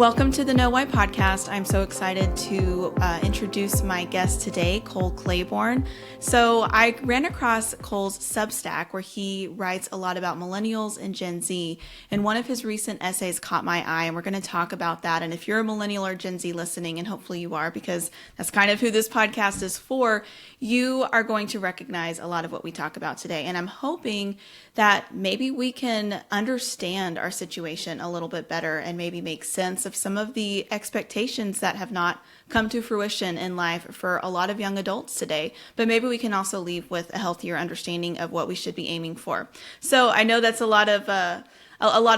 Welcome to the Know Why podcast. I'm so excited to introduce my guest today, Cole Claybourn. So I ran across Cole's Substack where he writes a lot about millennials and Gen Z. And one of his recent essays caught my eye, and we're going to talk about that. And if you're a millennial or Gen Z listening, and hopefully you are, because that's kind of who this podcast is for, you are going to recognize a lot of what we talk about today. And I'm hoping that maybe we can understand our situation a little bit better and maybe make sense of some of the expectations that have not come to fruition in life for a lot of young adults today. But maybe we can also leave with a healthier understanding of what we should be aiming for. So I know that's a lot of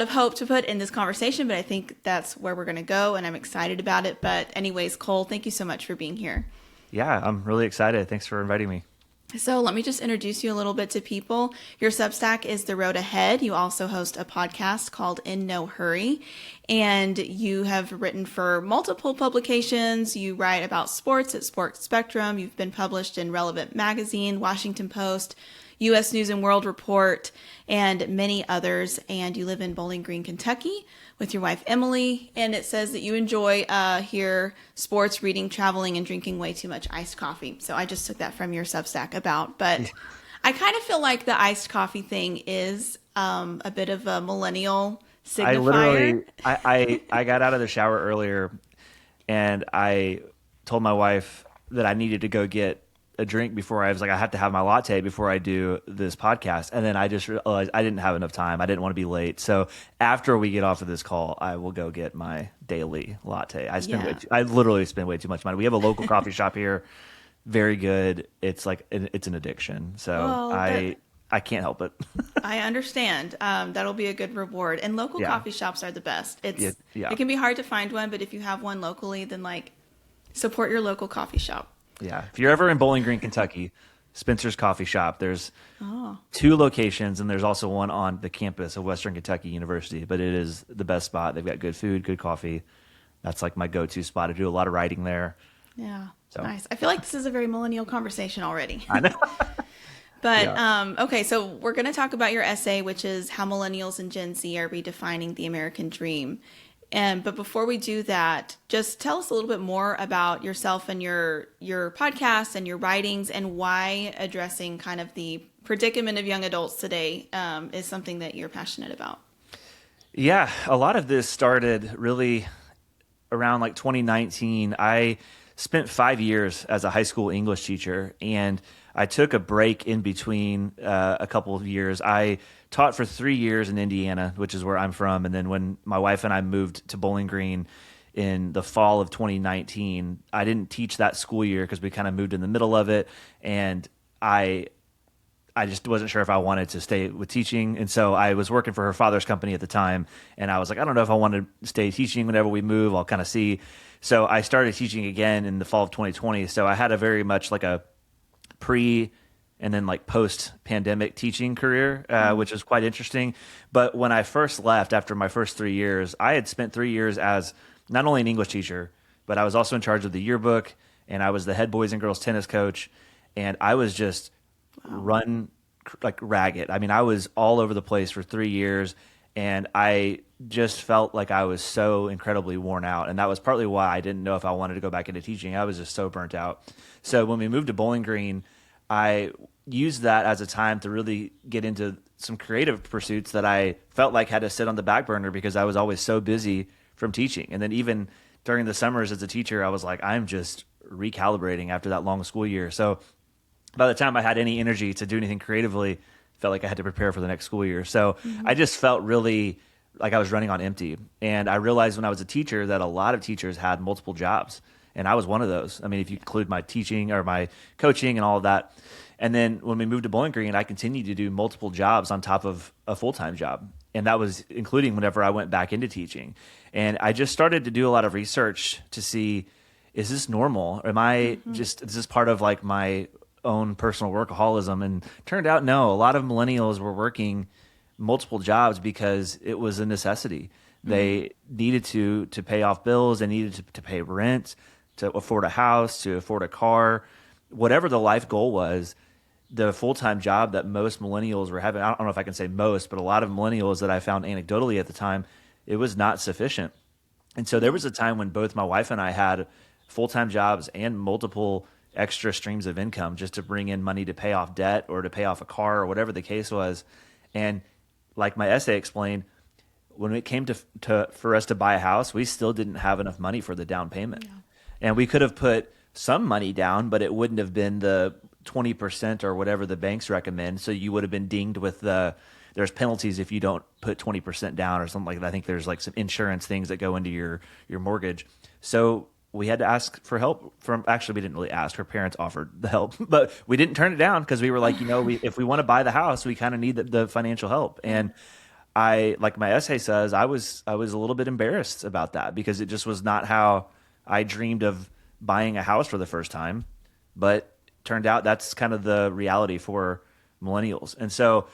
hope to put in this conversation, but I think that's where we're going to go, and I'm excited about it. But anyways, Cole, thank you so much for being here. Yeah, I'm really excited. Thanks for inviting me. So let me just introduce you a little bit to people. Your Substack is The Road Ahead. You also host a podcast called In No Hurry, and you have written for multiple publications. You write about sports at Sports Spectrum. You've been published in Relevant Magazine, Washington Post, U.S. News and World Report, and many others. And you live in Bowling Green, Kentucky with your wife, Emily. And it says that you enjoy here sports, reading, traveling, and drinking way too much iced coffee. So I just took that from your Substack but I kind of feel like the iced coffee thing is a bit of a millennial signifier. I got out of the shower earlier and I told my wife that I needed to go get a drink before I was like, I have to have my latte before I do this podcast. And then I just realized I didn't have enough time. I didn't want to be late. So after we get off of this call, I will go get my daily latte. I literally spend way too much money. We have a local coffee shop here. Very good. It's like, it's an addiction. So I can't help it. I understand. That'll be a good reward. And local coffee shops are the best. It can be hard to find one, but if you have one locally, then support your local coffee shop. Yeah. If you're ever in Bowling Green, Kentucky, Spencer's Coffee Shop, there's 2 locations, and there's also one on the campus of Western Kentucky University, but it is the best spot. They've got good food, good coffee. That's like my go-to spot. I do a lot of writing there. Yeah. So. Nice. I feel like this is a very millennial conversation already. I know. But, okay, so we're going to talk about your essay, which is How Millennials and Gen Z Are Redefining the American Dream. But before we do that, just tell us a little bit more about yourself and your podcast and your writings, and why addressing kind of the predicament of young adults today is something that you're passionate about. Yeah, a lot of this started really around 2019. I spent 5 years as a high school English teacher, and I took a break in between a couple of years. I taught for 3 years in Indiana, which is where I'm from. And then when my wife and I moved to Bowling Green in the fall of 2019, I didn't teach that school year because we kind of moved in the middle of it. And I just wasn't sure if I wanted to stay with teaching. And so I was working for her father's company at the time. And I was like, I don't know if I want to stay teaching whenever we move. I'll kind of see. So I started teaching again in the fall of 2020. So I had a very much like a pre and then post-pandemic teaching career, which is quite interesting. But when I first left after my first 3 years, I had spent 3 years as not only an English teacher, but I was also in charge of the yearbook, and I was the head boys and girls tennis coach, and I was just run ragged. I mean, I was all over the place for 3 years, and I just felt like I was so incredibly worn out. And that was partly why I didn't know if I wanted to go back into teaching. I was just so burnt out. So when we moved to Bowling Green, I used that as a time to really get into some creative pursuits that I felt like had to sit on the back burner because I was always so busy from teaching. And then even during the summers as a teacher, I was like, I'm just recalibrating after that long school year. So by the time I had any energy to do anything creatively, felt like I had to prepare for the next school year. So I just felt really like I was running on empty. And I realized when I was a teacher that a lot of teachers had multiple jobs. And I was one of those. I mean, if you include my teaching or my coaching and all of that. And then when we moved to Bowling Green, I continued to do multiple jobs on top of a full-time job. And that was including whenever I went back into teaching. And I just started to do a lot of research to see, is this normal? Am I is this part of my own personal workaholism? And turned out, no, a lot of millennials were working multiple jobs because it was a necessity. They needed to pay off bills. They needed to pay rent, to afford a house, to afford a car, whatever the life goal was. The full-time job that most millennials were having, I don't know if I can say most, but a lot of millennials that I found anecdotally at the time, it was not sufficient. And so there was a time when both my wife and I had full-time jobs and multiple extra streams of income just to bring in money to pay off debt or to pay off a car or whatever the case was. And like my essay explained, when it came to for us to buy a house, we still didn't have enough money for the down payment. Yeah. And we could have put some money down, but it wouldn't have been the 20% or whatever the banks recommend. So you would have been dinged with there's penalties if you don't put 20% down or something like that. I think there's like some insurance things that go into your mortgage. So we had to ask for help actually, we didn't really ask. Her parents offered the help, but we didn't turn it down because we were like, if we want to buy the house, we kind of need the financial help. And like my essay says, I was a little bit embarrassed about that because it just was not how I dreamed of buying a house for the first time, but turned out that's kind of the reality for millennials. And so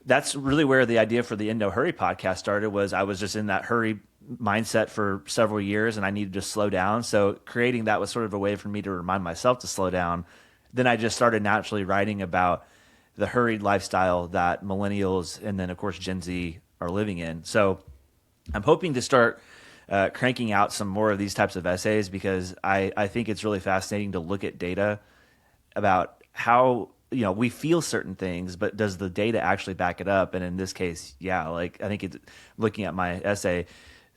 that's really where the idea for the In No Hurry podcast started. Was I was just in that hurry mindset for several years and I needed to slow down. So creating that was sort of a way for me to remind myself to slow down. Then I just started naturally writing about the hurried lifestyle that millennials and then of course Gen Z are living in. So I'm hoping to start cranking out some more of these types of essays because I think it's really fascinating to look at data about how we feel certain things, but does the data actually back it up? And in this case, yeah, like I think looking at my essay,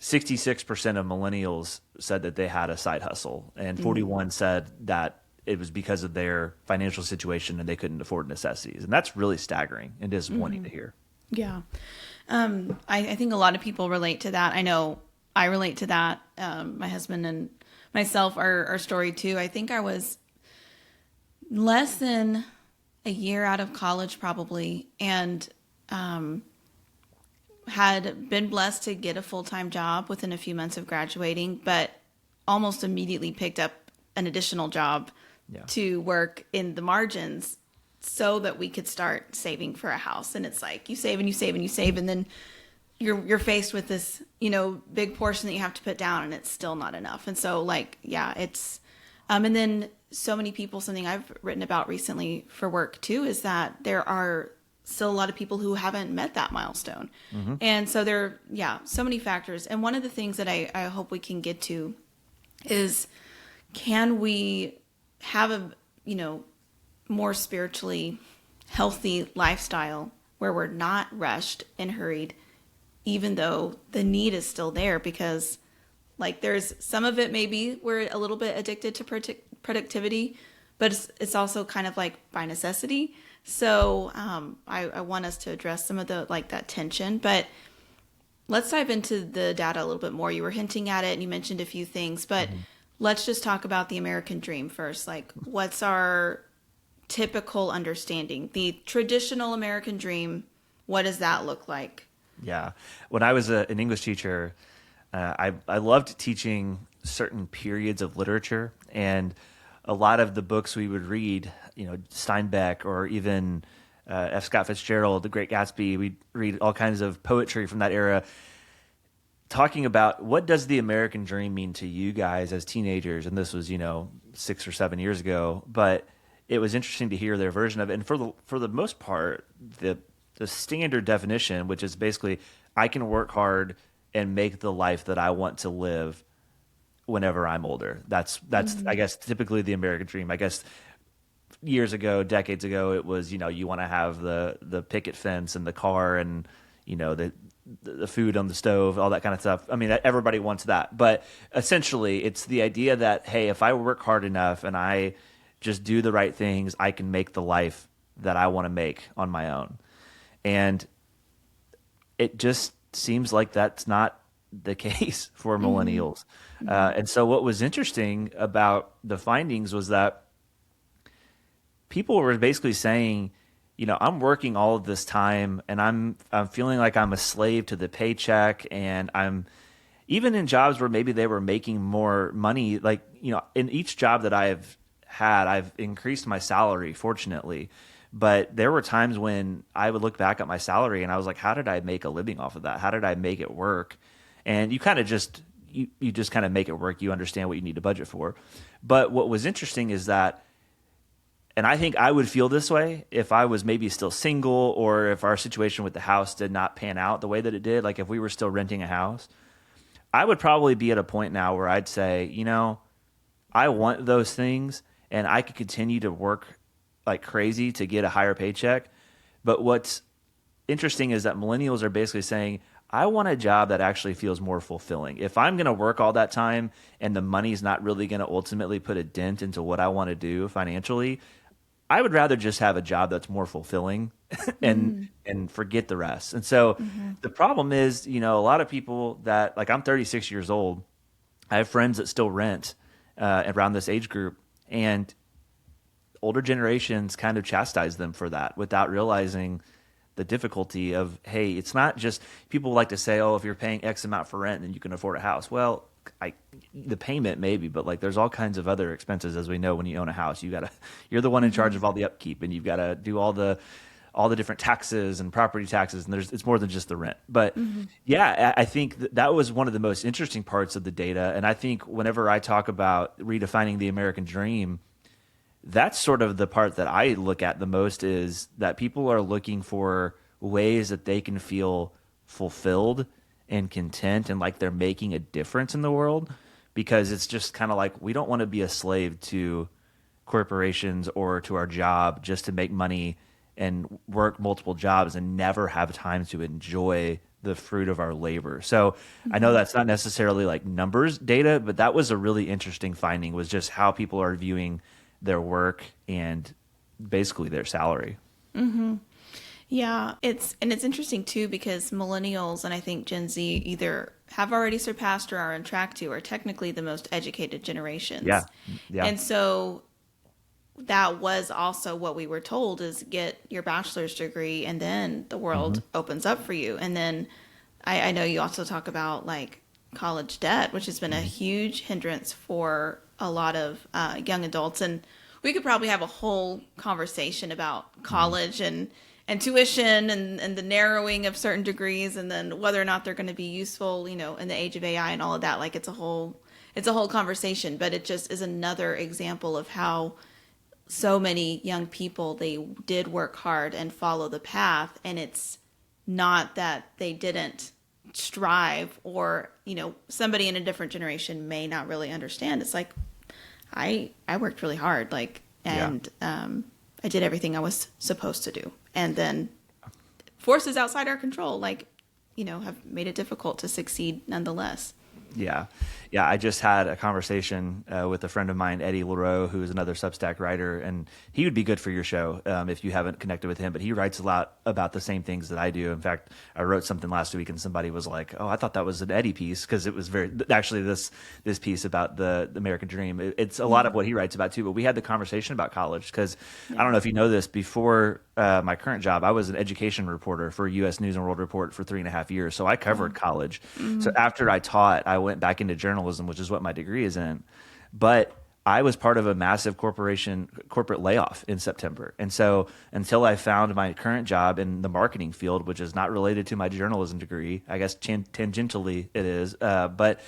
66% of millennials said that they had a side hustle and 41 said that it was because of their financial situation and they couldn't afford necessities. And that's really staggering and disappointing to hear. Yeah. I think a lot of people relate to that. I know I relate to that. My husband and myself, our story too. I think I was less than a year out of college probably, and had been blessed to get a full-time job within a few months of graduating, but almost immediately picked up an additional job to work in the margins so that we could start saving for a house. And it's like you save and you save and you save, and then you're faced with this, big portion that you have to put down, and it's still not enough. And so it's and then so many people, something I've written about recently for work too, is that there are still a lot of people who haven't met that milestone. And so there are, so many factors. And one of the things that I hope we can get to is, can we have a, more spiritually healthy lifestyle where we're not rushed and hurried, even though the need is still there? Because there's some of it, maybe we're a little bit addicted to productivity, but it's also kind of like by necessity. So I want us to address some of the that tension, but let's dive into the data a little bit more. You were hinting at it and you mentioned a few things, but let's just talk about the American dream first. What's our typical understanding? The traditional American dream, what does that look like? Yeah. When I was an English teacher, I loved teaching certain periods of literature, and a lot of the books we would read, Steinbeck or even F. Scott Fitzgerald, The Great Gatsby, we'd read all kinds of poetry from that era, talking about what does the American dream mean to you guys as teenagers. And this was, 6 or 7 years ago, but it was interesting to hear their version of it. And for the most part, the standard definition, which is basically, I can work hard and make the life that I want to live whenever I'm older. That's I guess typically the American dream. I guess years ago, decades ago, it was, you want to have the picket fence and the car and, the food on the stove, all that kind of stuff. I mean, everybody wants that. But essentially, it's the idea that, hey, if I work hard enough and I just do the right things, I can make the life that I want to make on my own. And it just seems like that's not the case for millennials. And so what was interesting about the findings was that people were basically saying, I'm working all of this time and I'm feeling like I'm a slave to the paycheck, and I'm even in jobs where maybe they were making more money. In each job that I've had, I've increased my salary, fortunately. But there were times when I would look back at my salary and I was like, how did I make a living off of that? How did I make it work? And you kind of just, you just kind of make it work. You understand what you need to budget for. But what was interesting is that, and I think I would feel this way if I was maybe still single, or if our situation with the house did not pan out the way that it did, like if we were still renting a house, I would probably be at a point now where I'd say, I want those things and I could continue to work like crazy to get a higher paycheck. But what's interesting is that millennials are basically saying, I want a job that actually feels more fulfilling. If I'm going to work all that time and the money's not really going to ultimately put a dent into what I want to do financially, I would rather just have a job that's more fulfilling and forget the rest. And so the problem is, a lot of people that, like, I'm 36 years old. I have friends that still rent around this age group, and older generations kind of chastise them for that without realizing the difficulty of, hey, it's not just, people like to say, oh, if you're paying X amount for rent, then you can afford a house. Well, the payment maybe, but like there's all kinds of other expenses, as we know, when you own a house. You're the one in charge of all the upkeep, and you've got to do all the different taxes and property taxes, and it's more than just the rent. But yeah, I think that was one of the most interesting parts of the data. And I think whenever I talk about redefining the American dream, that's sort of the part that I look at the most, is that people are looking for ways that they can feel fulfilled and content and like they're making a difference in the world, because it's just kind of like, we don't want to be a slave to corporations or to our job just to make money and work multiple jobs and never have time to enjoy the fruit of our labor. So I know that's not necessarily like numbers data, but that was a really interesting finding, was just how people are viewing their work and basically their salary. Yeah, it's interesting too, because millennials and I think Gen Z either have already surpassed or are on track to are technically the most educated generations. Yeah. And so that was also what we were told, is get your bachelor's degree and then the world opens up for you. And then I know you also talk about like college debt, which has been a huge hindrance for a lot of young adults. And we could probably have a whole conversation about college and tuition and the narrowing of certain degrees, and then whether or not they're going to be useful, in the age of AI and all of that. Like it's a whole conversation, but it just is another example of how so many young people, they did work hard and follow the path. And it's not that they didn't strive, or, somebody in a different generation may not really understand. It's like, I worked really hard, I did everything I was supposed to do. And then forces outside our control, have made it difficult to succeed nonetheless. Yeah. I just had a conversation with a friend of mine, Eddie Leroux, who is another Substack writer, and he would be good for your show if you haven't connected with him. But he writes a lot about the same things that I do. In fact, I wrote something last week, and somebody was like, "Oh, I thought that was an Eddie piece," because it was actually this piece about the American dream. It's a lot of what he writes about too. But we had the conversation about college, because I don't know if you know this, before my current job, I was an education reporter for U.S. News and World Report for 3.5 years. So I covered college. So after I taught, I went back into journalism, which is what my degree is in. But I was part of a massive corporate layoff in September. And so until I found my current job in the marketing field, which is not related to my journalism degree, I guess tangentially it is, but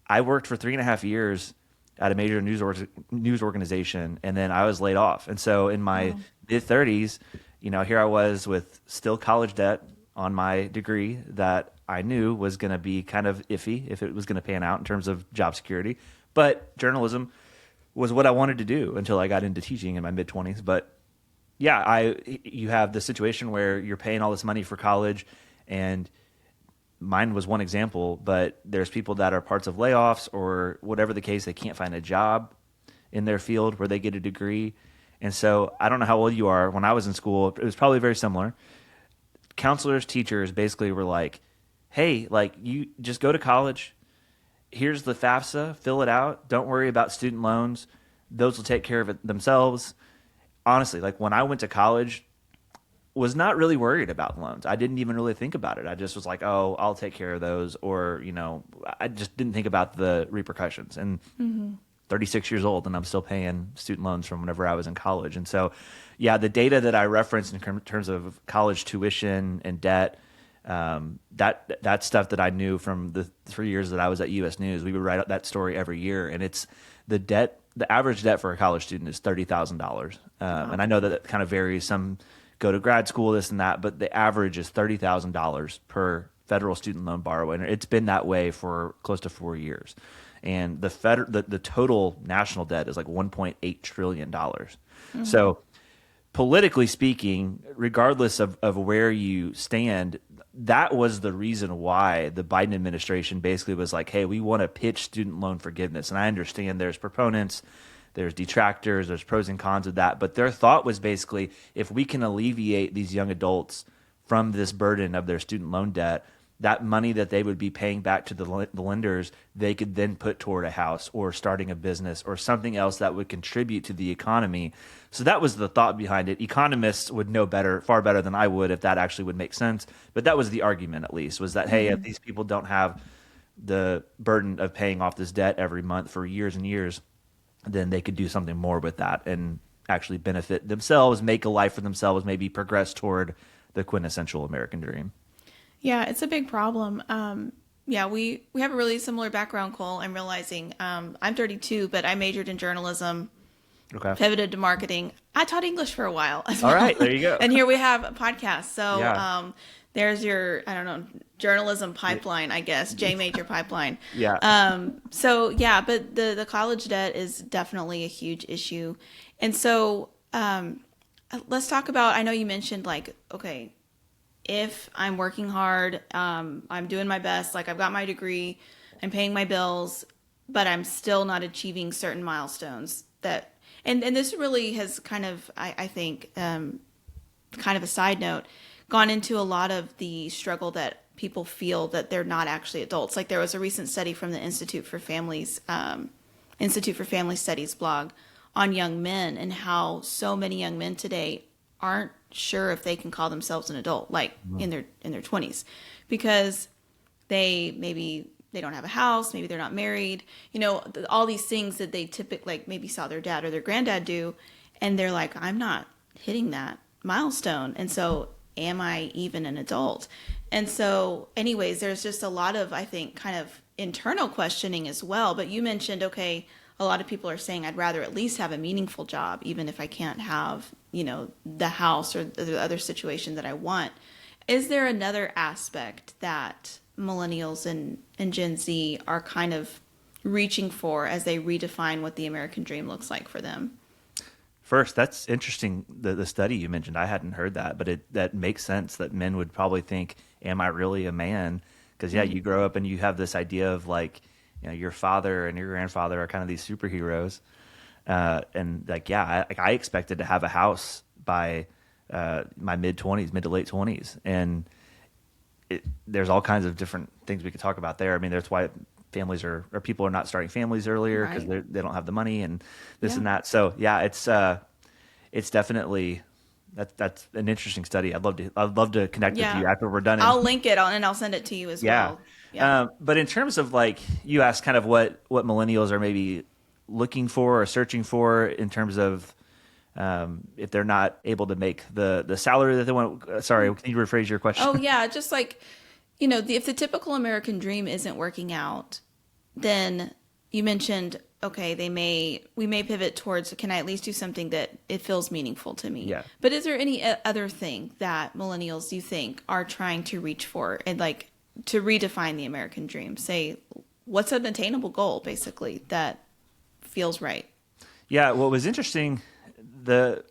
I worked for 3.5 years at a major news organization, and then I was laid off. And so in my mid-30s, here I was with still college debt on my degree that I knew was going to be kind of iffy if it was going to pan out in terms of job security. But journalism was what I wanted to do until I got into teaching in my mid-20s. But yeah, you have the situation where you're paying all this money for college, and mine was one example, but there's people that are parts of layoffs or whatever the case, they can't find a job in their field where they get a degree. And so I don't know how old you are. When I was in school, it was probably very similar. Counselors, teachers basically were like, hey, you just go to college. Here's the FAFSA, fill it out. Don't worry about student loans. Those will take care of it themselves. Honestly, when I went to college, was not really worried about loans. I didn't even really think about it. I just was like, oh, I'll take care of those. Or, I just didn't think about the repercussions. And 36 years old, and I'm still paying student loans from whenever I was in college. And so, yeah, the data that I referenced in terms of college tuition and debt, that's stuff that I knew from the 3 years that I was at U.S. News. We would write out that story every year, and it's the average debt for a college student is $30,000. And I know that it kind of varies. Some go to grad school, this and that, but the average is $30,000 per federal student loan borrowing. It's been that way for close to 4 years. And the total national debt is like $1.8 trillion. So politically speaking, regardless of where you stand, that was the reason why the Biden administration basically was like, hey, we want to pitch student loan forgiveness. And I understand there's proponents, there's detractors, there's pros and cons of that. But their thought was basically, if we can alleviate these young adults from this burden of their student loan debt, that money that they would be paying back to the lenders, they could then put toward a house or starting a business or something else that would contribute to the economy. So that was the thought behind it. Economists would know better, far better than I would, if that actually would make sense. But that was the argument, at least, was that, hey, if these people don't have the burden of paying off this debt every month for years and years, then they could do something more with that and actually benefit themselves, make a life for themselves, maybe progress toward the quintessential American dream. Yeah, it's a big problem. Yeah, we have a really similar background, Cole. I'm realizing I'm 32, but I majored in journalism, pivoted to marketing. I taught English for a while as well. All right, there you go. And here we have a podcast. So Yeah. there's your, I don't know, journalism pipeline, I guess, J major pipeline. Yeah. So yeah, but the college debt is definitely a huge issue. And so let's talk about, I know you mentioned like, okay, if I'm working hard, I'm doing my best, like I've got my degree, I'm paying my bills, but I'm still not achieving certain milestones that, and this really has kind of, I think, kind of a side note, gone into a lot of the struggle that people feel that they're not actually adults. Like there was a recent study from the Institute for Family Studies blog on young men and how so many young men today aren't sure if they can call themselves an adult, like in their 20s, because they don't have a house, maybe they're not married, all these things that they typically like maybe saw their dad or their granddad do, and they're like, I'm not hitting that milestone, and so am I even an adult? And so anyways, there's just a lot of, I think, kind of internal questioning as well. But you mentioned, okay, a lot of people are saying I'd rather at least have a meaningful job, even if I can't have, the house or the other situation that I want. Is there another aspect that millennials and Gen Z are kind of reaching for as they redefine what the American dream looks like for them? First, that's interesting, the study you mentioned. I hadn't heard that, but that makes sense that men would probably think, am I really a man? Because, you grow up and you have this idea of like, your father and your grandfather are kind of these superheroes. And like, I expected to have a house by my mid to late 20s. And there's all kinds of different things we could talk about there. I mean, that's why families or people are not starting families earlier because they don't have the money and this and that. So it's definitely that's an interesting study. I'd love to connect with you after we're done. I'll link it and I'll send it to you as well. Yeah. But in terms of like, you asked kind of what millennials are maybe looking for or searching for in terms of if they're not able to make the salary that they want. Sorry, can you rephrase your question? Oh yeah, just like, if the typical American dream isn't working out, then you mentioned, okay, we may pivot towards, can I at least do something that it feels meaningful to me? Yeah. But is there any other thing that millennials, you think, are trying to reach for and like to redefine the American dream? Say, what's an attainable goal, basically, that feels right? Yeah, what was interesting, the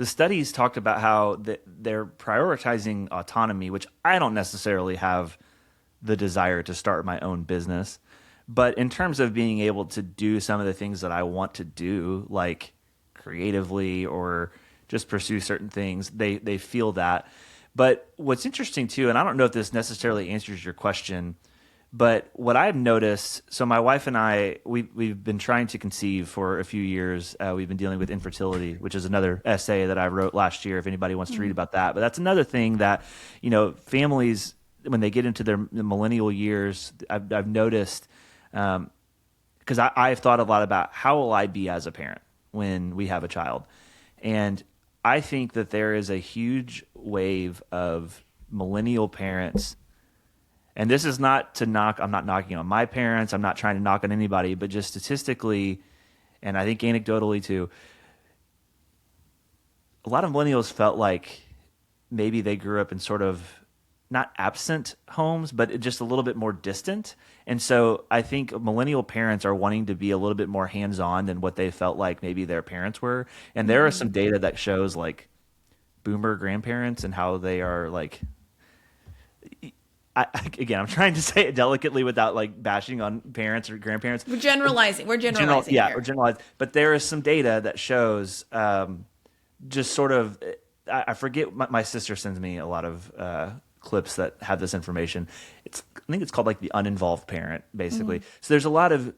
studies talked about how they're prioritizing autonomy, which I don't necessarily have the desire to start my own business. But in terms of being able to do some of the things that I want to do, like creatively or just pursue certain things, they feel that. But what's interesting too, and I don't know if this necessarily answers your question, but what I've noticed, so my wife and I, we've been trying to conceive for a few years. We've been dealing with infertility, which is another essay that I wrote last year, if anybody wants to read about that. But that's another thing that, families, when they get into the millennial years, I've noticed, because I've thought a lot about how will I be as a parent when we have a child. And I think that there is a huge wave of millennial parents. And this is not to knock, I'm not knocking on my parents, I'm not trying to knock on anybody, but just statistically, and I think anecdotally too, a lot of millennials felt like maybe they grew up in sort of not absent homes, but just a little bit more distant. And so I think millennial parents are wanting to be a little bit more hands-on than what they felt like maybe their parents were. And there are some data that shows like boomer grandparents and how they are like, again, I'm trying to say it delicately without like bashing on parents or grandparents. We're generalizing. We're generalizing. Yeah, here. we're generalizing. But there is some data that shows just sort of, I forget, my sister sends me a lot of clips that have this information. I think it's called like the uninvolved parent, basically. So there's a lot of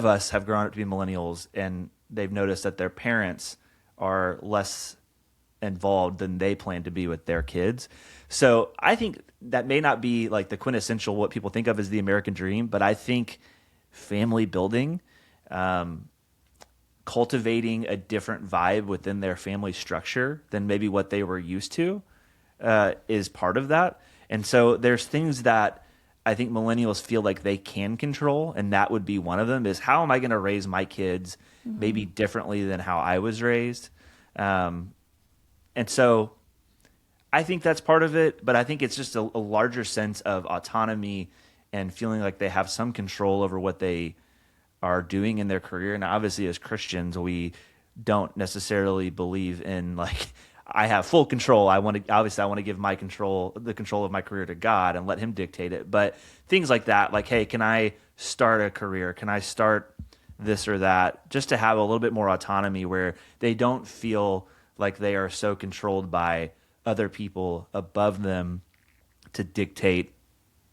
us have grown up to be millennials, and they've noticed that their parents are less involved than they plan to be with their kids. So I think that may not be like the quintessential what people think of as the American dream, but I think family building, cultivating a different vibe within their family structure than maybe what they were used to, is part of that. And so there's things that I think millennials feel like they can control, and that would be one of them, is how am I going to raise my kids maybe differently than how I was raised? And so I think that's part of it, but I think it's just a larger sense of autonomy and feeling like they have some control over what they are doing in their career. And obviously as Christians, we don't necessarily believe in like, I have full control. I want to give the control of my career to God and let him dictate it. But things like that, like, hey, can I start a career? Can I start this or that? Just to have a little bit more autonomy where they don't feel like they are so controlled by other people above them to dictate,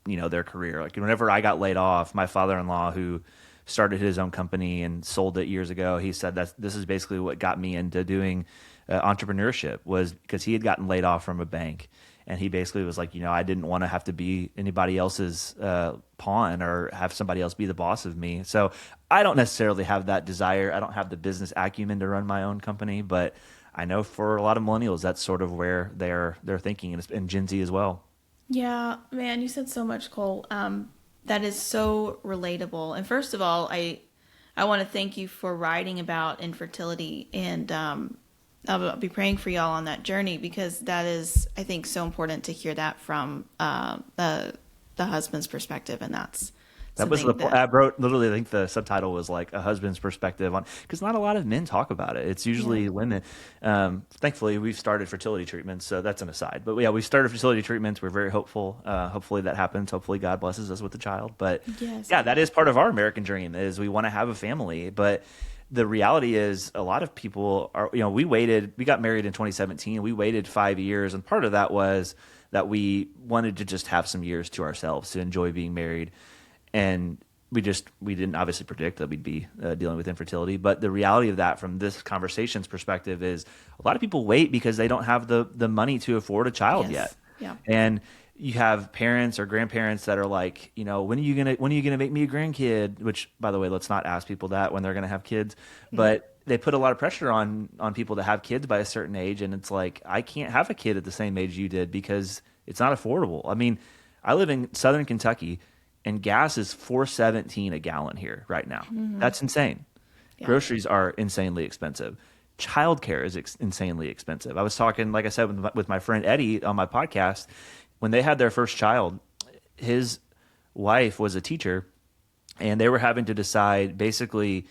their career. Like whenever I got laid off, my father-in-law, who started his own company and sold it years ago, he said that this is basically what got me into doing entrepreneurship, was because he had gotten laid off from a bank. And he basically was like, I didn't want to have to be anybody else's pawn or have somebody else be the boss of me. So I don't necessarily have that desire. I don't have the business acumen to run my own company, but I know for a lot of millennials, that's sort of where they're thinking, and Gen Z as well. Yeah, man, you said so much, Cole. That is so relatable. And first of all, I want to thank you for writing about infertility, and I'll be praying for y'all on that journey, because that is, I think, so important to hear that from the husband's perspective, and that was I wrote literally. I think the subtitle was like a husband's perspective on, because not a lot of men talk about it. It's usually women. Thankfully, we've started fertility treatments, so that's an aside. But yeah, we started fertility treatments. We're very hopeful. Hopefully that happens. Hopefully God blesses us with a child. But yeah, that is part of our American dream, is we want to have a family. But the reality is, a lot of people are. We got married in 2017. We waited 5 years, and part of that was that we wanted to just have some years to ourselves to enjoy being married. And we didn't obviously predict that we'd be dealing with infertility. But the reality of that, from this conversation's perspective, is a lot of people wait because they don't have the money to afford a child yet. Yeah. And you have parents or grandparents that are like, when are you gonna make me a grandkid? Which, by the way, let's not ask people that when they're gonna have kids. But they put a lot of pressure on people to have kids by a certain age, and it's like, I can't have a kid at the same age you did because it's not affordable. I mean, I live in Southern Kentucky, and gas is $4.17 a gallon here right now. That's insane. Yeah. Groceries are insanely expensive. Childcare is insanely expensive. I was talking, like I said, with my friend Eddie on my podcast. When they had their first child, his wife was a teacher, and they were having to decide, basically,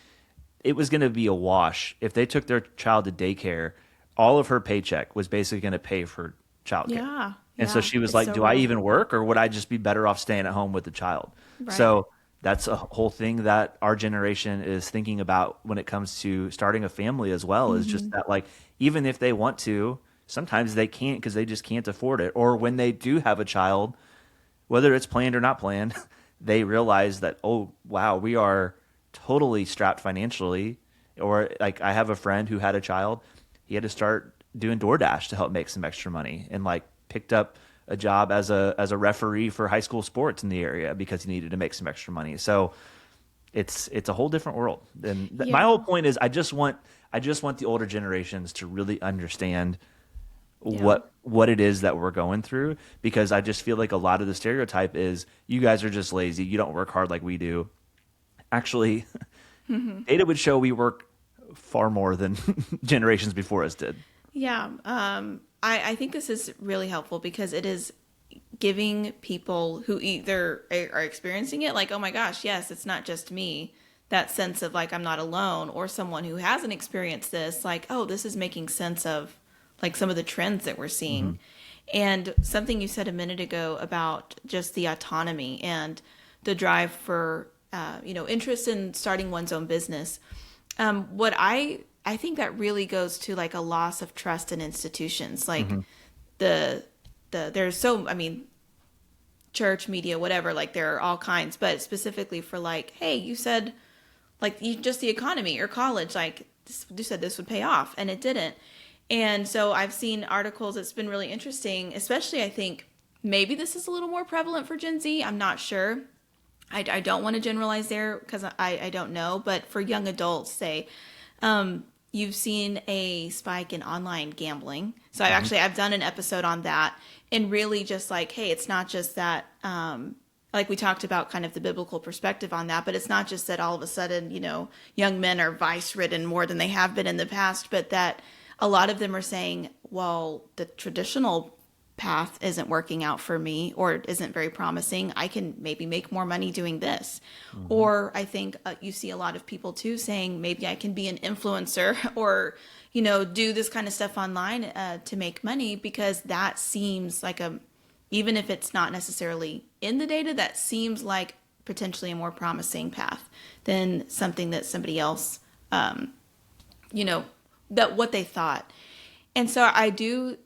it was going to be a wash. If they took their child to daycare, all of her paycheck was basically going to pay for childcare. Yeah. And so she was like, do I even work, or would I just be better off staying at home with the child? Right. So that's a whole thing that our generation is thinking about when it comes to starting a family as well, is just that, like, even if they want to, sometimes they can't because they just can't afford it. Or when they do have a child, whether it's planned or not planned, they realize that, oh, wow, we are totally strapped financially. Or like, I have a friend who had a child. He had to start doing DoorDash to help make some extra money, and like picked up a job as a referee for high school sports in the area because he needed to make some extra money. So it's a whole different world. And my whole point is, I just want the older generations to really understand what it is that we're going through, because I just feel like a lot of the stereotype is, you guys are just lazy, you don't work hard like we do. Actually, data would show we work far more than generations before us did. Yeah. I think this is really helpful because it is giving people who either are experiencing it, like, oh my gosh, yes, it's not just me, that sense of like, I'm not alone, or someone who hasn't experienced this, like, oh, this is making sense of like some of the trends that we're Hmm. seeing. And something you said a minute ago about just the autonomy and the drive for, interest in starting one's own business. What I think that really goes to like a loss of trust in institutions, like Hmm. the there's so, I mean, church, media, whatever, like there are all kinds, but specifically for like, hey, you said like you just the economy or college, like you said this would pay off and it didn't. And so I've seen articles that's been really interesting, especially I think maybe this is a little more prevalent for Gen Z. I'm not sure. I don't want to generalize there because I don't know, but for young adults, say, you've seen a spike in online gambling. So Hmm. I've done an episode on that, and really just like, hey, it's not just that, like we talked about kind of the biblical perspective on that, but it's not just that all of a sudden, young men are vice ridden more than they have been in the past, but that a lot of them are saying, well, the traditional path isn't working out for me or isn't very promising. I can maybe make more money doing this. Hmm. Or I think you see a lot of people too saying maybe I can be an influencer or, do this kind of stuff online to make money, because that seems like even if it's not necessarily in the data, that seems like potentially a more promising path than something that somebody else, you know, that what they thought. And so I do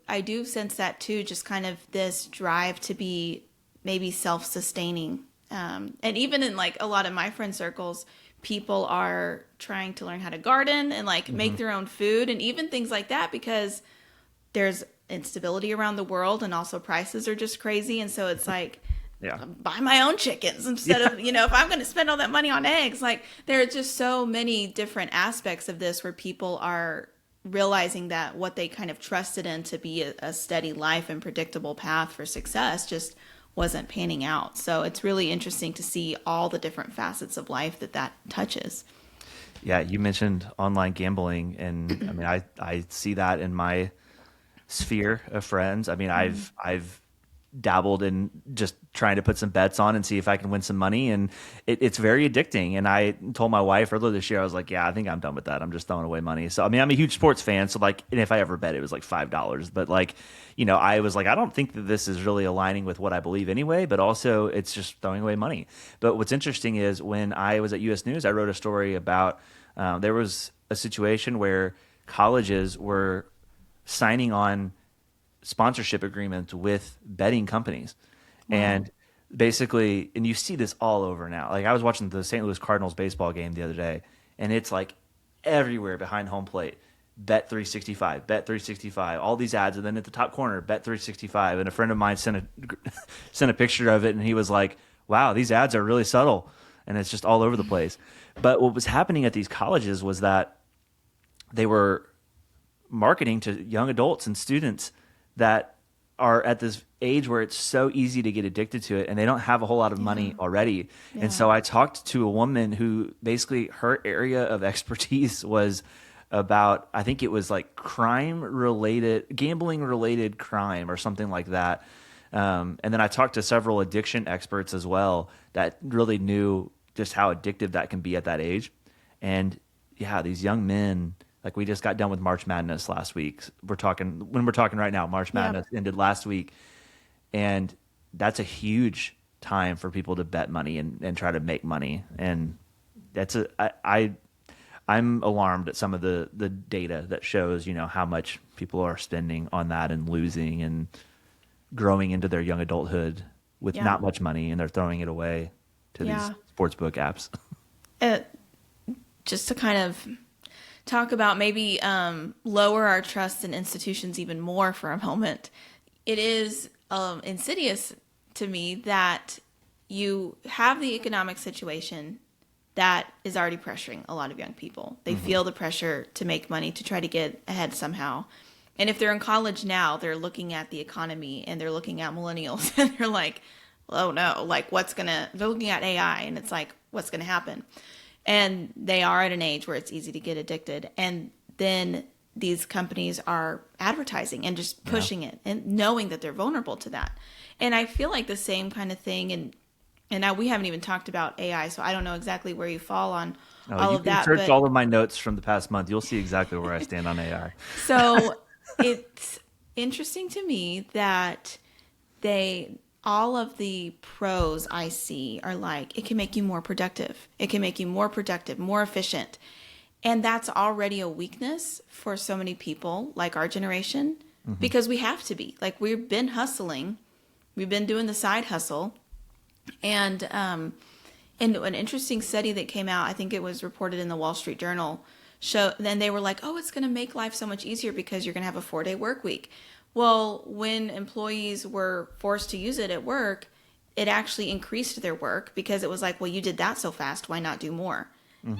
sense that too, just kind of this drive to be maybe self-sustaining. And even in like a lot of my friend circles, people are trying to learn how to garden and like Hmm. make their own food and even things like that, because there's instability around the world and also prices are just crazy. And so it's like, Yeah. buy my own chickens instead Yeah. of, if I'm going to spend all that money on eggs. Like there are just so many different aspects of this where people are realizing that what they kind of trusted in to be a steady life and predictable path for success just wasn't panning out. So it's really interesting to see all the different facets of life that touches. Yeah. You mentioned online gambling, and I mean, I see that in my sphere of friends. I mean, I've dabbled in just trying to put some bets on and see if I can win some money, and it's very addicting. And I told my wife earlier this year, I was like, "Yeah, I think I'm done with that. I'm just throwing away money." So I mean, I'm a huge sports fan, so like, and if I ever bet, it was like $5. But like, I was like, I don't think that this is really aligning with what I believe anyway. But also, it's just throwing away money. But what's interesting is when I was at U.S. News, I wrote a story about there was a situation where colleges were signing on sponsorship agreements with betting companies. Wow. And basically, and you see this all over now. Like I was watching the St. Louis Cardinals baseball game the other day, and it's like everywhere behind home plate. Bet 365, bet 365, all these ads, and then at the top corner, bet 365. And a friend of mine sent a sent a picture of it, and he was like, "Wow, these ads are really subtle, and it's just all over the place." But what was happening at these colleges was that they were marketing to young adults and students that are at this age where it's so easy to get addicted to it, and they don't have a whole lot of Yeah. money already. And Yeah. so I talked to a woman who basically her area of expertise was about, I think it was like crime related, gambling related crime or something like that. And then I talked to several addiction experts as well that really knew just how addictive that can be at that age. And yeah, these young men, like we just got done with March Madness last week. We're talking right now, March Yeah. Madness ended last week. And that's a huge time for people to bet money and try to make money. And that's I'm alarmed at some of the data that shows, how much people are spending on that and losing and growing into their young adulthood with Yeah. not much money, and they're throwing it away to these Yeah. sportsbook apps. Uh, just to kind of talk about maybe lower our trust in institutions even more for a moment. It is insidious to me that you have the economic situation that is already pressuring a lot of young people. They Hmm. feel the pressure to make money to try to get ahead somehow. And if they're in college now, they're looking at the economy and they're looking at millennials and they're like, oh no, like they're looking at AI and it's like, what's going to happen? And they are at an age where it's easy to get addicted. And then these companies are advertising and just pushing it and knowing that they're vulnerable to that. And I feel like the same kind of thing. And now we haven't even talked about AI, so I don't know exactly where you fall on all You of can that. search But all of my notes from the past month. You'll see exactly where I stand on AI. so it's interesting to me that all of the pros I see are like, it can make you more productive. It can make you more productive, more efficient. And that's already a weakness for so many people like our generation, because we have to be. Like, we've been hustling. We've been doing the side hustle. And an interesting study that came out, I think it was reported in the Wall Street Journal, then they were like, oh, it's going to make life so much easier because you're going to have a 4-day work week. Well, when employees were forced to use it at work, it actually increased their work, because it was like, well, you did that so fast, why not do more?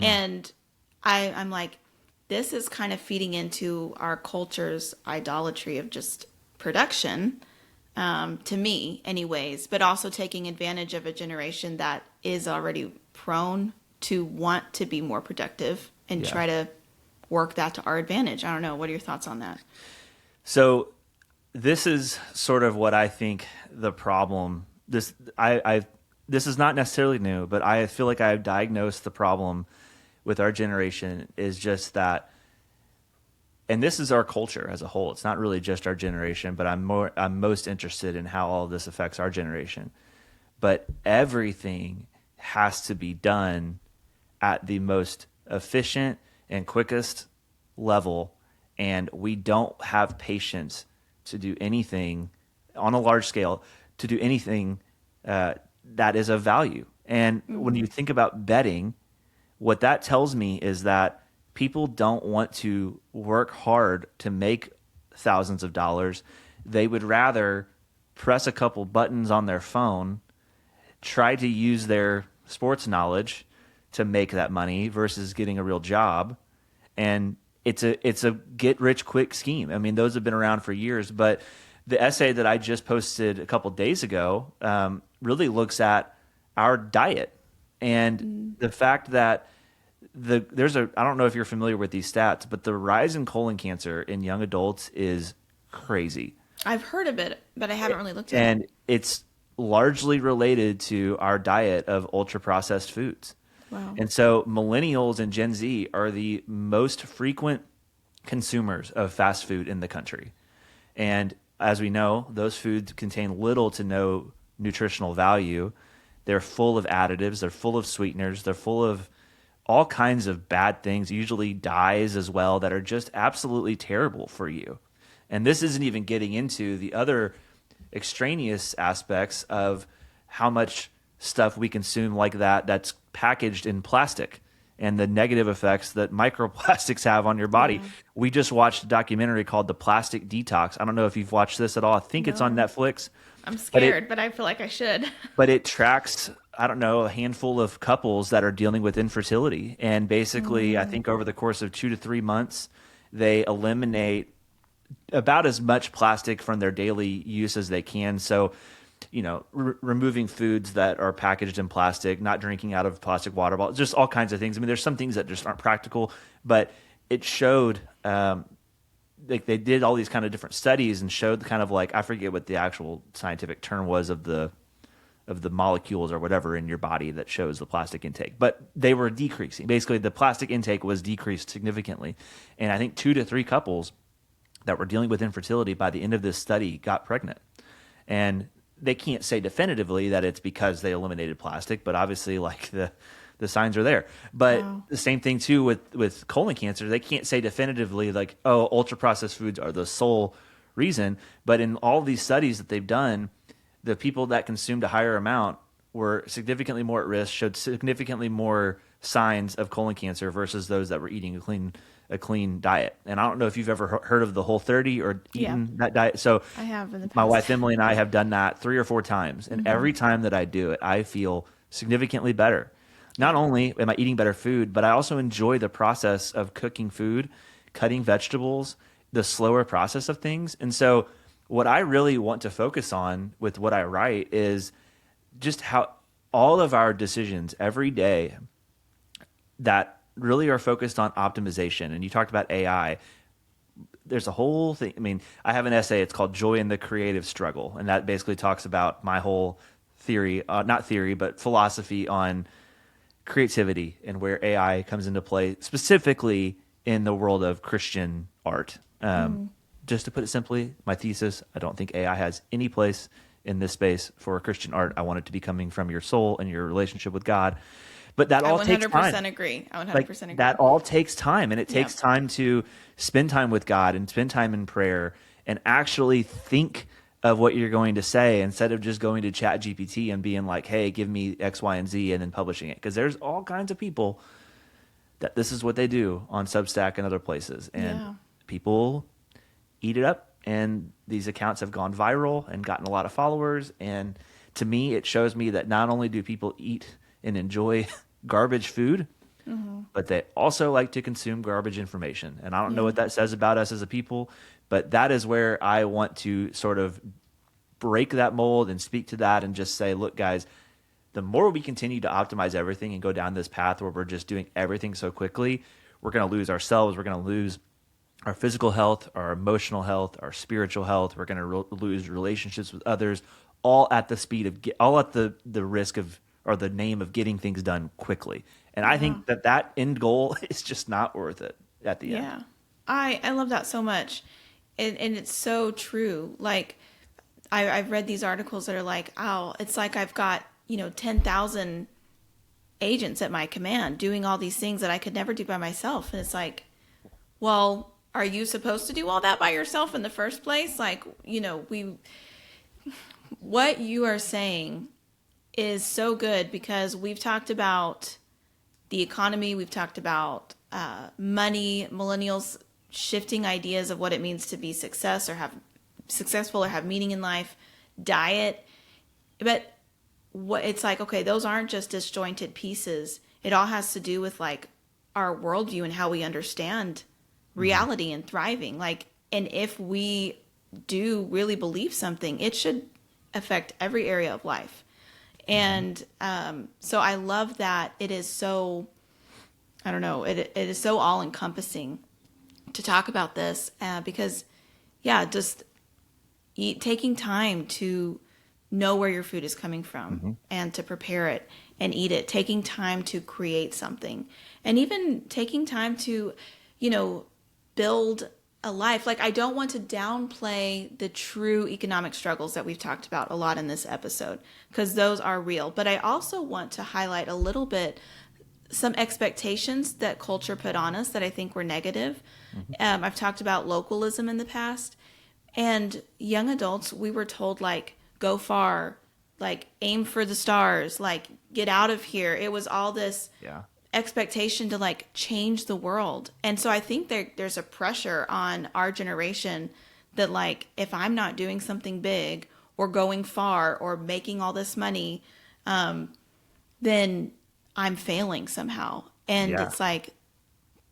And I'm like, this is kind of feeding into our culture's idolatry of just production, to me anyways, but also taking advantage of a generation that is already prone to want to be more productive and try to work that to our advantage. I don't know. What are your thoughts on that? So this is sort of what I think the problem. This is not necessarily new, but I feel like I've diagnosed the problem with our generation is just that, and this is our culture as a whole. It's not really just our generation, but I'm most interested in how all of this affects our generation. But everything has to be done at the most efficient and quickest level, and we don't have patience to do anything on a large scale, to do anything that is of value. And when you think about betting, what that tells me is that people don't want to work hard to make thousands of dollars. They would rather press a couple buttons on their phone, try to use their sports knowledge to make that money versus getting a real job. And it's a get rich quick scheme. I mean, those have been around for years, but the essay that I just posted a couple days ago really looks at our diet and the fact that I don't know if you're familiar with these stats, but the rise in colon cancer in young adults is crazy. I've heard of it, but I haven't really looked at And it's largely related to our diet of ultra processed foods. Wow. And so millennials and Gen Z are the most frequent consumers of fast food in the country. And as we know, those foods contain little to no nutritional value. They're full of additives. They're full of sweeteners. They're full of all kinds of bad things, usually dyes as well, that are just absolutely terrible for you. And this isn't even getting into the other extraneous aspects of how much stuff we consume like that's packaged in plastic and the negative effects that microplastics have on your body. Yeah. We just watched a documentary called The Plastic Detox. I don't know if you've watched this at all. I think it's on Netflix. I'm scared, but I feel like I should. But it tracks, I don't know, a handful of couples that are dealing with infertility. And basically, I think over the course of 2 to 3 months, they eliminate about as much plastic from their daily use as they can. So, removing foods that are packaged in plastic, not drinking out of plastic water bottles, just all kinds of things. I mean, there's some things that just aren't practical, but it showed, they did all these kind of different studies and showed kind of like, I forget what the actual scientific term was of the molecules or whatever in your body that shows the plastic intake, but they were decreasing. Basically, the plastic intake was decreased significantly. And I think 2 to 3 couples that were dealing with infertility by the end of this study got pregnant. And they can't say definitively that it's because they eliminated plastic, but obviously like the signs are there. But the same thing too with colon cancer. They can't say definitively like, oh, ultra processed foods are the sole reason. But in all these studies that they've done, the people that consumed a higher amount were significantly more at risk, showed significantly more signs of colon cancer versus those that were eating a clean diet. And I don't know if you've ever heard of the Whole30 or eaten that diet. So I have in the past. My wife Emily and I have done that 3 or 4 times. And every time that I do it, I feel significantly better. Not only am I eating better food, but I also enjoy the process of cooking food, cutting vegetables, the slower process of things. And so what I really want to focus on with what I write is just how all of our decisions every day that really are focused on optimization. And you talked about AI. there's a whole thing. I mean, I have an essay. It's called Joy in the Creative Struggle. And that basically talks about my whole theory, not theory, but philosophy on creativity and where AI comes into play, specifically in the world of Christian art. Just to put it simply, my thesis, I don't think AI has any place in this space for Christian art. I want it to be coming from your soul and your relationship with God. But that all takes time. I 100% agree. I 100% agree. That all takes time, and it takes time to spend time with God and spend time in prayer and actually think of what you're going to say instead of just going to Chat GPT and being like, hey, give me X, Y, and Z, and then publishing it. Because there's all kinds of people that this is what they do on Substack and other places. And people eat it up, and these accounts have gone viral and gotten a lot of followers. And to me, it shows me that not only do people eat and enjoy garbage food, but they also like to consume garbage information. And I don't know what that says about us as a people, but that is where I want to sort of break that mold and speak to that and just say, look, guys, the more we continue to optimize everything and go down this path where we're just doing everything so quickly, we're going to lose ourselves. We're going to lose our physical health, our emotional health, our spiritual health. We're going to lose relationships with others, all at the speed of, all at the risk of, or the name of getting things done quickly. And I think that end goal is just not worth it at the end. Yeah. I love that so much. And it's so true. Like, I've read these articles that are like, oh, it's like I've got, 10,000 agents at my command doing all these things that I could never do by myself. And it's like, well, are you supposed to do all that by yourself in the first place? Like, what you are saying is so good, because we've talked about the economy, we've talked about money, millennials shifting ideas of what it means to be successful or have meaning in life, diet. But it's like, okay, those aren't just disjointed pieces. It all has to do with like our worldview and how we understand reality and thriving. Like, and if we do really believe something, it should affect every area of life. And so I love that it is so, I don't know, it is so all encompassing to talk about this because, just taking time to know where your food is coming from and to prepare it and eat it, taking time to create something, and even taking time to, build a life. Like, I don't want to downplay the true economic struggles that we've talked about a lot in this episode, because those are real. But I also want to highlight a little bit some expectations that culture put on us that I think were negative. I've talked about localism in the past, and young adults, we were told, like, go far, like, aim for the stars, like, get out of here. It was all this expectation to like change the world. And so I think there's a pressure on our generation that, like, if I'm not doing something big or going far or making all this money, then I'm failing somehow. And it's like,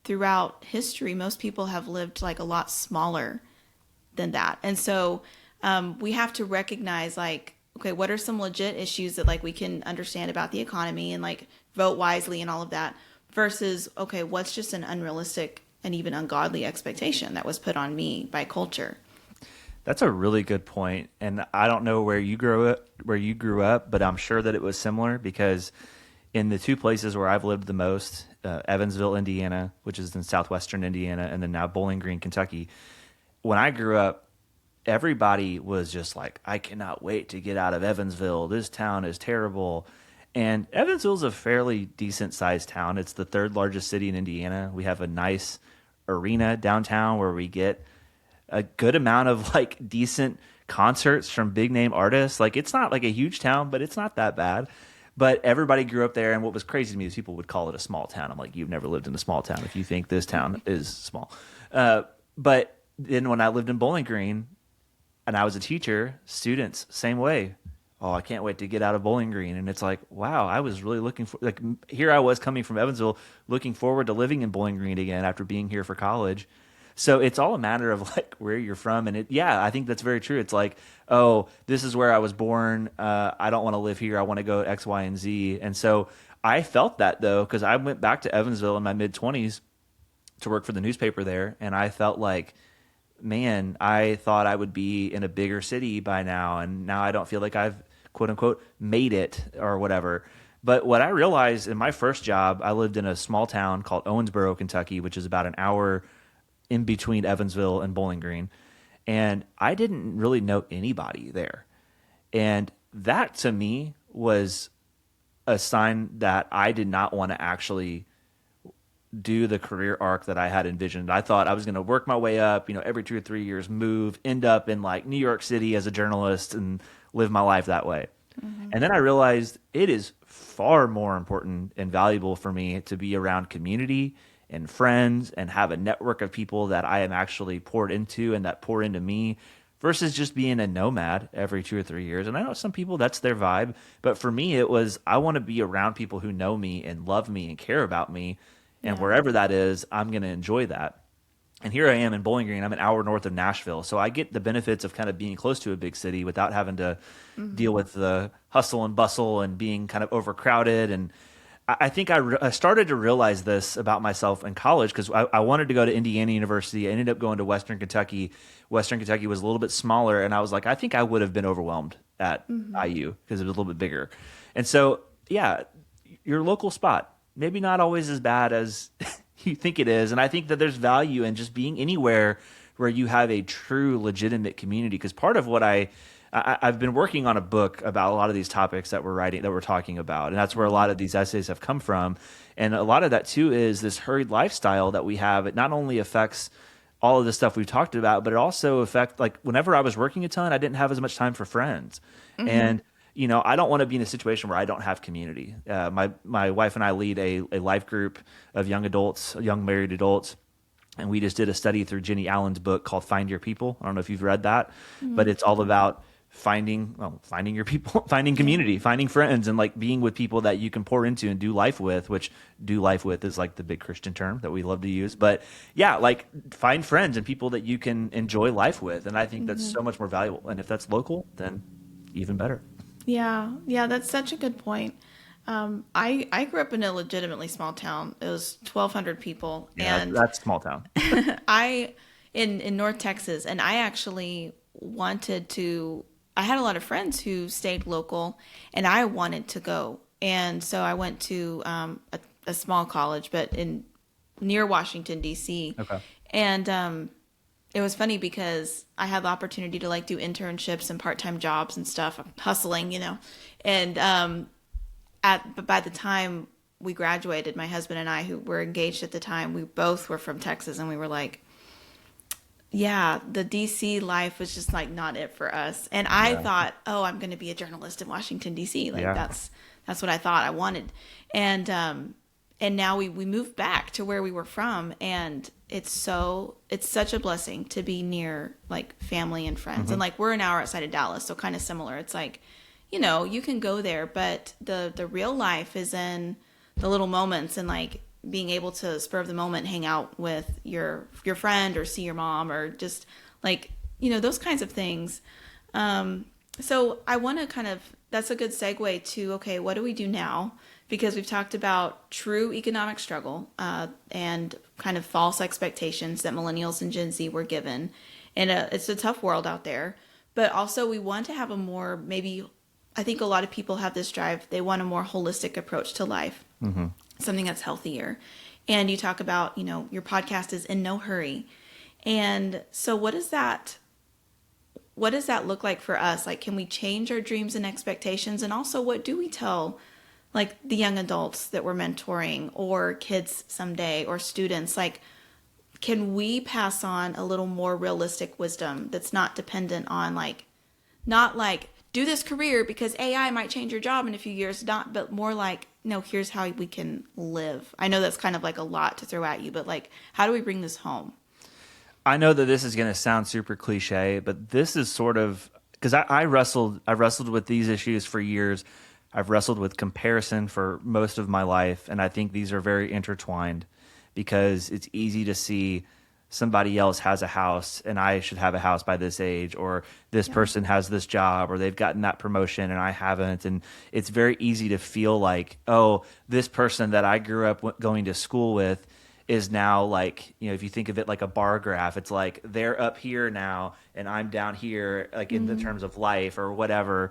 throughout history, most people have lived like a lot smaller than that. And so we have to recognize, like, okay, what are some legit issues that like we can understand about the economy and like vote wisely and all of that, versus, okay, what's just an unrealistic and even ungodly expectation that was put on me by culture. That's a really good point. And I don't know where you grew up, but I'm sure that it was similar, because in the two places where I've lived the most, Evansville, Indiana, which is in southwestern Indiana, and then now Bowling Green, Kentucky, when I grew up, everybody was just like, I cannot wait to get out of Evansville. This town is terrible. And Evansville's a fairly decent sized town. It's the third largest city in Indiana. We have a nice arena downtown where we get a good amount of like decent concerts from big name artists. Like, it's not like a huge town, but it's not that bad. But everybody grew up there. And what was crazy to me is people would call it a small town. I'm like, you've never lived in a small town if you think this town is small. But then when I lived in Bowling Green and I was a teacher, students, same way. Oh, I can't wait to get out of Bowling Green. And it's like, wow, I was really looking for, like, here I was coming from Evansville, looking forward to living in Bowling Green again after being here for college. So it's all a matter of like where you're from. And I think that's very true. It's like, oh, this is where I was born. I don't want to live here. I want to go X, Y, and Z. And so I felt that though, because I went back to Evansville in my mid-20s to work for the newspaper there. And I felt like man, I thought I would be in a bigger city by now, and now I don't feel like I've quote unquote made it or whatever. But what I realized in my first job, I lived in a small town called Owensboro, Kentucky, which is about an hour in between Evansville and Bowling Green. And I didn't really know anybody there. And that to me was a sign that I did not want to actually do the career arc that I had envisioned. I thought I was going to work my way up, every 2 or 3 years, move, end up in like New York City as a journalist and live my life that way. And then I realized it is far more important and valuable for me to be around community and friends and have a network of people that I am actually poured into and that pour into me versus just being a nomad every 2 or 3 years. And I know some people, that's their vibe. But for me, it was, I want to be around people who know me and love me and care about me. And wherever that is, I'm going to enjoy that. And here I am in Bowling Green. I'm an hour north of Nashville. So I get the benefits of kind of being close to a big city without having to deal with the hustle and bustle and being kind of overcrowded. And I think I started to realize this about myself in college because I wanted to go to Indiana University. I ended up going to Western Kentucky. Western Kentucky was a little bit smaller. And I was like, I think I would have been overwhelmed at IU because it was a little bit bigger. And so, yeah, your local spot, maybe not always as bad as you think it is. And I think that there's value in just being anywhere where you have a true, legitimate community. Because part of what I've been working on a book about a lot of these topics that we're talking about. And that's where a lot of these essays have come from. And a lot of that too is this hurried lifestyle that we have. It not only affects all of the stuff we've talked about, but it also affects, like whenever I was working a ton, I didn't have as much time for friends. And I don't want to be in a situation where I don't have community. My wife and I lead a life group of young adults, young married adults. And we just did a study through Jenny Allen's book called Find Your People. I don't know if you've read that, but it's all about finding your people, finding community, finding friends, and like being with people that you can pour into and do life with, which do life with is like the big Christian term that we love to use. But yeah, like find friends and people that you can enjoy life with. And I think that's so much more valuable. And if that's local, then even better. Yeah, that's such a good point. I grew up in a legitimately small town. It was 1,200 people. Yeah, and that's small town. in North Texas, and I actually wanted to. I had a lot of friends who stayed local, and I wanted to go. And so I went to a small college, but near Washington D.C. Okay. And it was funny because I had the opportunity to like do internships and part-time jobs and stuff, hustling, And by the time we graduated, my husband and I, who were engaged at the time, we both were from Texas, and we were like, yeah, the DC life was just like not it for us. And I thought, oh, I'm going to be a journalist in Washington DC. Like that's what I thought I wanted. And now we moved back to where we were from, and it's such a blessing to be near like family and friends. And like we're an hour outside of Dallas, so kind of similar. It's like, you can go there, but the real life is in the little moments and like being able to spur of the moment hang out with your friend or see your mom or just like those kinds of things. So I want to that's a good segue to, okay, what do we do now? Because we've talked about true economic struggle and kind of false expectations that millennials and Gen Z were given, and it's a tough world out there. But also we want to have a more, maybe I think a lot of people have this drive, they want a more holistic approach to life. Something that's healthier. And you talk about, your podcast is In No Hurry. And so what does that look like for us? Like, can we change our dreams and expectations? And also, what do we tell like the young adults that we're mentoring or kids someday or students? Like, can we pass on a little more realistic wisdom that's not dependent on not like do this career because AI might change your job in a few years, but more like, no, here's how we can live. I know that's kind of like a lot to throw at you, but like, how do we bring this home? I know that this is going to sound super cliche, but this is sort of, because I wrestled with these issues for years. I've wrestled with comparison for most of my life, and I think these are very intertwined because it's easy to see somebody else has a house and I should have a house by this age, or this person has this job, or they've gotten that promotion and I haven't. And it's very easy to feel like, oh, this person that I grew up going to school with is now like, if you think of it like a bar graph, it's like they're up here now and I'm down here, like in the terms of life or whatever.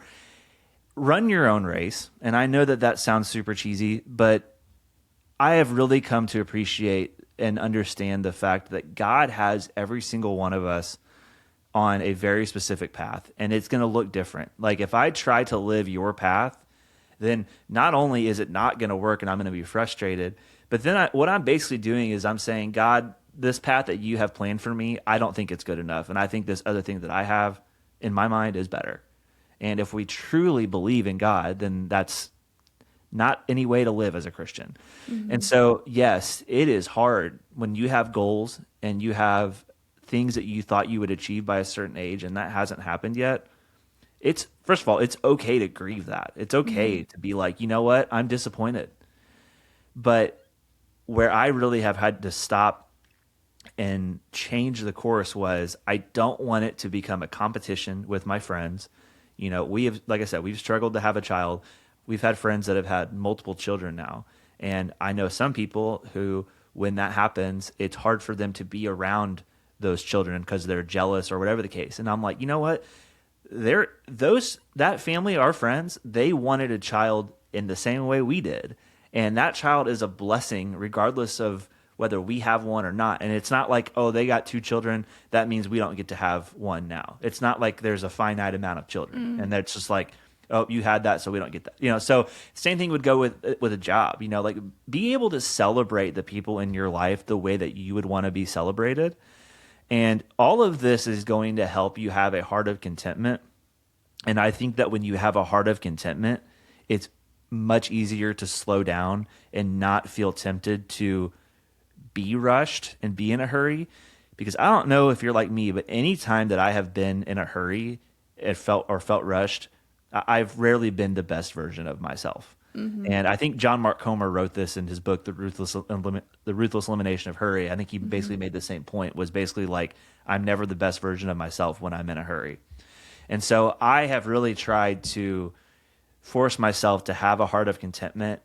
Run your own race. And I know that that sounds super cheesy, but I have really come to appreciate and understand the fact that God has every single one of us on a very specific path, and it's going to look different. Like if I try to live your path, then not only is it not going to work and I'm going to be frustrated, but then what I'm basically doing is I'm saying, God, this path that you have planned for me, I don't think it's good enough. And I think this other thing that I have in my mind is better. And if we truly believe in God, then that's not any way to live as a Christian. And so, yes, it is hard when you have goals and you have things that you thought you would achieve by a certain age and that hasn't happened yet. It's, first of all, it's okay to grieve that. It's okay to be like, you know what, I'm disappointed. But where I really have had to stop and change the course was I don't want it to become a competition with my friends. We have, like I said, we've struggled to have a child. We've had friends that have had multiple children now. And I know some people who, when that happens, it's hard for them to be around those children because they're jealous or whatever the case. And I'm like, you know what? That family, our friends, they wanted a child in the same way we did. And that child is a blessing regardless of whether we have one or not. And it's not like, oh, they got 2 children, that means we don't get to have one now. It's not like there's a finite amount of children. And that's just like, oh, you had that, so we don't get that. So same thing would go with a job. Like be able to celebrate the people in your life the way that you would want to be celebrated. And all of this is going to help you have a heart of contentment. And I think that when you have a heart of contentment, it's much easier to slow down and not feel tempted to be rushed and be in a hurry. Because I don't know if you're like me, but any time that I have been in a hurry and felt rushed, I've rarely been the best version of myself. And I think John Mark Comer wrote this in his book, The Ruthless Elimination of Hurry. I think he basically made the same point, was basically like, I'm never the best version of myself when I'm in a hurry. And so I have really tried to force myself to have a heart of contentment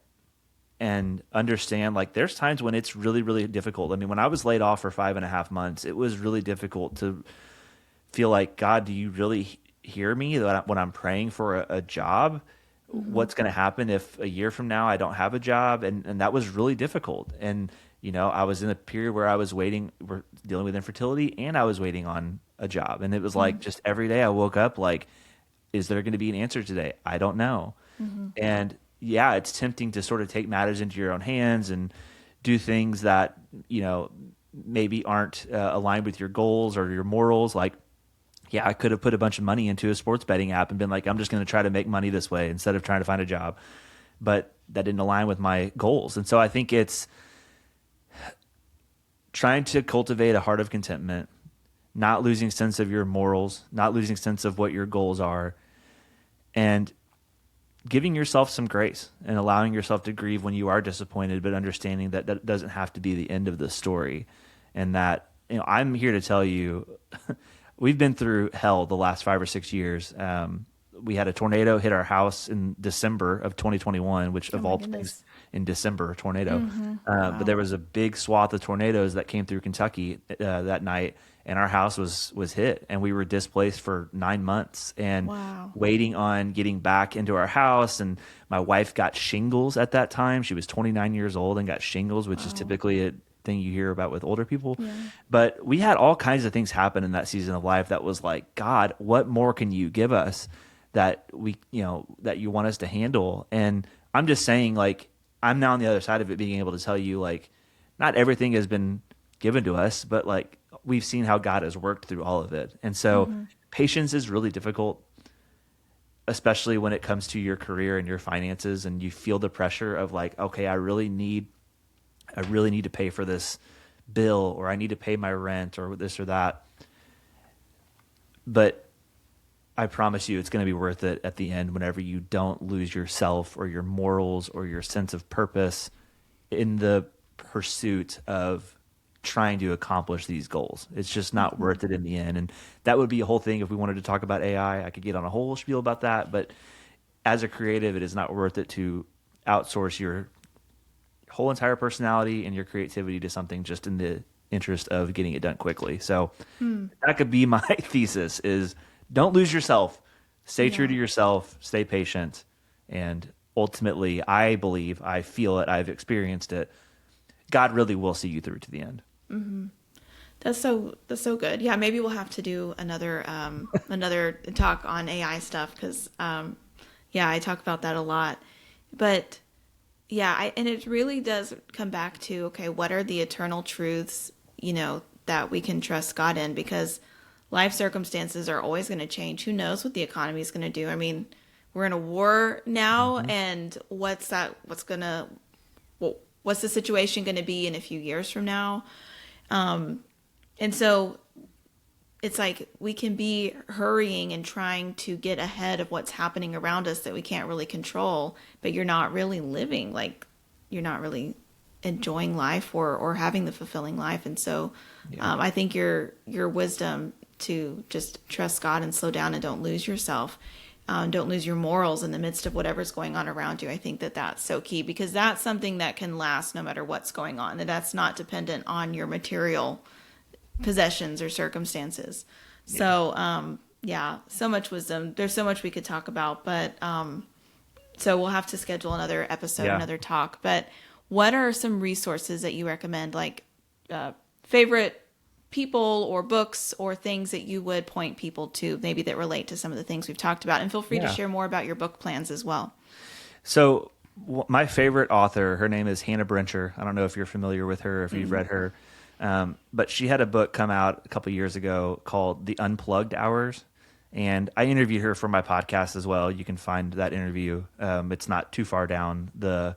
and understand, like, there's times when it's really, really difficult. I mean, when I was laid off for 5.5 months, it was really difficult to feel like, God, do you really hear me when I'm praying for a job? What's going to happen if a year from now I don't have a job? And that was really difficult. And, I was in a period where I was we're dealing with infertility and I was waiting on a job. And it was like, just every day I woke up like, is there going to be an answer today? I don't know. And yeah, it's tempting to sort of take matters into your own hands and do things that, maybe aren't aligned with your goals or your morals. Like, yeah, I could have put a bunch of money into a sports betting app and been like, I'm just going to try to make money this way instead of trying to find a job. But that didn't align with my goals. And so I think it's trying to cultivate a heart of contentment, not losing sense of your morals, not losing sense of what your goals are, and giving yourself some grace and allowing yourself to grieve when you are disappointed, but understanding that that doesn't have to be the end of the story. And that, I'm here to tell you, we've been through hell the last 5 or 6 years. We had a tornado hit our house in December of 2021, which of all things in December, tornado. But there was a big swath of tornadoes that came through Kentucky that night, and our house was hit, and we were displaced for 9 months and waiting on getting back into our house. And my wife got shingles at that time. She was 29 years old and got shingles, which is typically a thing you hear about with older people. But we had all kinds of things happen in that season of life that was like, God, what more can you give us that that you want us to handle? And I'm just saying, like, I'm now on the other side of it, being able to tell you, like, not everything has been given to us, but like, we've seen how God has worked through all of it. And so patience is really difficult, especially when it comes to your career and your finances, and you feel the pressure of like, okay, I really need to pay for this bill, or I need to pay my rent, or this or that. But I promise you it's going to be worth it at the end, whenever you don't lose yourself or your morals or your sense of purpose in the pursuit of trying to accomplish these goals. It's just not worth it in the end. And that would be a whole thing. If we wanted to talk about AI, I could get on a whole spiel about that. But as a creative, it is not worth it to outsource your whole entire personality and your creativity to something just in the interest of getting it done quickly. So that could be my thesis is don't lose yourself, stay true to yourself, stay patient. And ultimately, I believe, I feel it, I've experienced it. God really will see you through to the end. Mm-hmm. That's so good. Yeah, maybe we'll have to do another talk on AI stuff because I talk about that a lot. But yeah, and it really does come back to, okay, what are the eternal truths, that we can trust God in, because life circumstances are always going to change. Who knows what the economy is going to do? I mean, we're in a war now, and what's the situation going to be in a few years from now? And so it's like we can be hurrying and trying to get ahead of what's happening around us that we can't really control, but you're not really living, like you're not really enjoying life or having the fulfilling life. And so I think your wisdom to just trust God and slow down and don't lose yourself, don't lose your morals in the midst of whatever's going on around you. I think that that's so key, because that's something that can last no matter what's going on, and that's not dependent on your material possessions or circumstances. So so much wisdom. There's so much we could talk about, but so we'll have to schedule another episode, another talk. But what are some resources that you recommend, like favorite people or books or things that you would point people to, maybe that relate to some of the things we've talked about? And feel free to share more about your book plans as well. So my favorite author, her name is Hannah Brencher. I don't know if you're familiar with her, if you've read her. But she had a book come out a couple years ago called The Unplugged Hours. And I interviewed her for my podcast as well. You can find that interview. It's not too far down the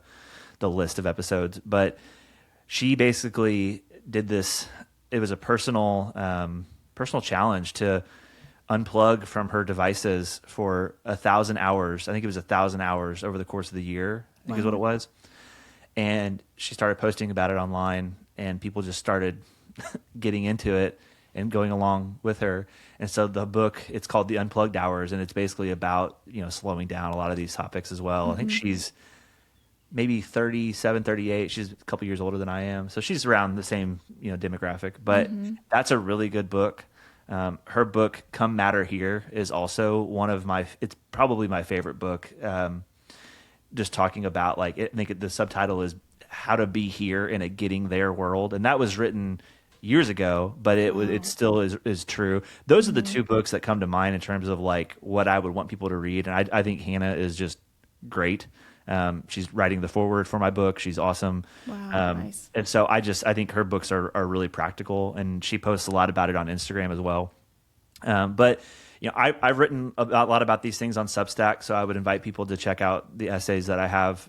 list of episodes, but she basically did this. It was a personal challenge to unplug from her devices for 1,000 hours. I think it was 1,000 hours over the course of the year, I think is what it was. And she started posting about it online, and people just started getting into it and going along with her. And so the book, it's called The Unplugged Hours, and it's basically about, slowing down a lot of these topics as well. I think she's maybe 37, 38. She's a couple years older than I am. So she's around the same, demographic, but that's a really good book. Her book, Come Matter Here, is also it's probably my favorite book. Just talking about I think the subtitle is How to Be Here in a Getting There World. And that was written years ago, but it still is true. Those are the two books that come to mind in terms of what I would want people to read. And I think Hannah is just great. She's writing the foreword for my book. She's awesome. Wow, nice. And so I think her books are really practical, and she posts a lot about it on Instagram as well. But I've written a lot about these things on Substack, so I would invite people to check out the essays that I have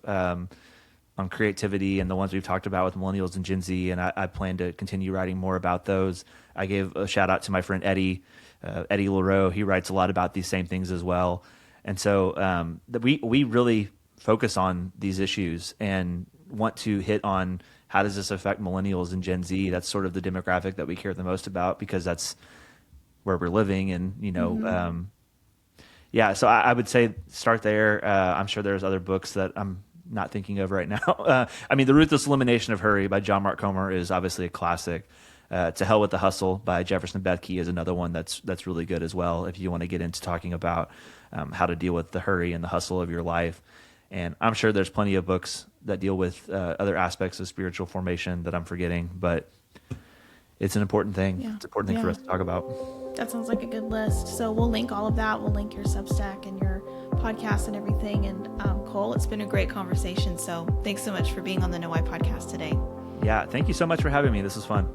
on creativity and the ones we've talked about with Millennials and Gen Z, and I plan to continue writing more about those. I gave a shout out to my friend Eddie Leroux. He writes a lot about these same things as well. And so we really focus on these issues and want to hit on how does this affect Millennials and Gen Z. That's sort of the demographic that we care the most about, because that's where we're living. And, so I would say start there. I'm sure there's other books that I'm not thinking of right now. The Ruthless Elimination of Hurry by John Mark Comer is obviously a classic. To Hell with the Hustle by Jefferson Bethke is another one that's really good as well, if you want to get into talking about how to deal with the hurry and the hustle of your life. And I'm sure there's plenty of books that deal with other aspects of spiritual formation that I'm forgetting, but it's an important thing. Yeah. It's an important thing for us to talk about. That sounds like a good list. So we'll link all of that. We'll link your Substack and your podcast and everything. And Cole, it's been a great conversation. So thanks so much for being on the Know Why podcast today. Yeah, thank you so much for having me. This was fun.